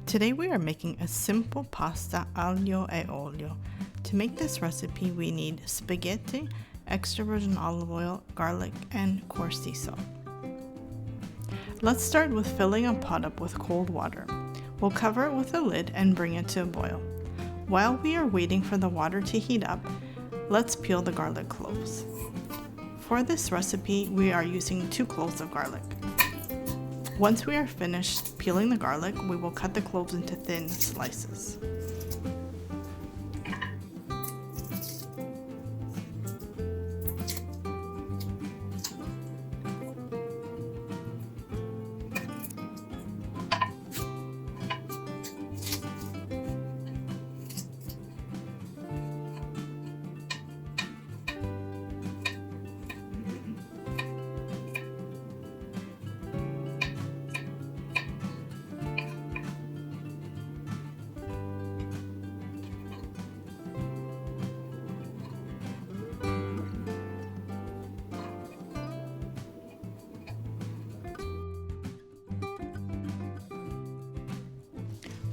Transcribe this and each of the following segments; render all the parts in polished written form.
Today we are making a simple pasta aglio e olio. To make this recipe we need spaghetti, extra virgin olive oil, garlic, and coarse sea salt. Let's start with filling a pot up with cold water. We'll cover it with a lid and bring it to a boil. While we are waiting for the water to heat up, let's peel the garlic cloves. For this recipe, we are using 2 cloves of garlic. Once we are finished peeling the garlic, we will cut the cloves into thin slices.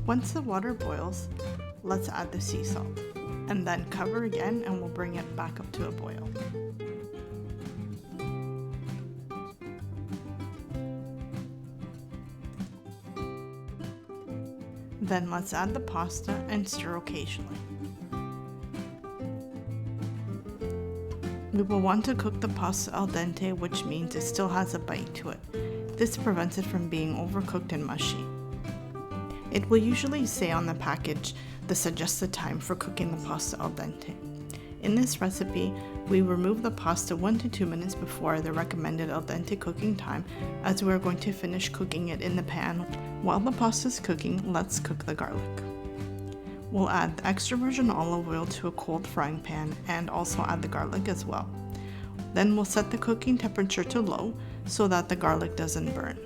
Once the water boils, let's add the sea salt, and then cover again and we'll bring it back up to a boil. Then let's add the pasta and stir occasionally. We will want to cook the pasta al dente, which means it still has a bite to it. This prevents it from being overcooked and mushy. It will usually say on the package the suggested time for cooking the pasta al dente. In this recipe, we remove the pasta 1 to 2 minutes before the recommended al dente cooking time, as we are going to finish cooking it in the pan. While the pasta is cooking, let's cook the garlic. We'll add the extra virgin olive oil to a cold frying pan and also add the garlic as well. Then we'll set the cooking temperature to low so that the garlic doesn't burn.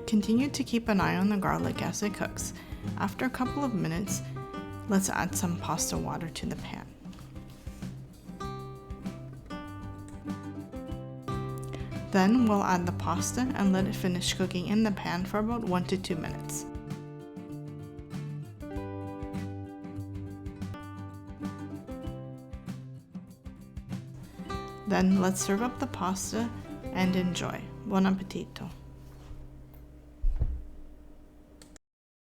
Continue to keep an eye on the garlic as it cooks. After a couple of minutes, let's add some pasta water to the pan. Then we'll add the pasta and let it finish cooking in the pan for about 1 to 2 minutes. Then let's serve up the pasta and enjoy. Buon appetito!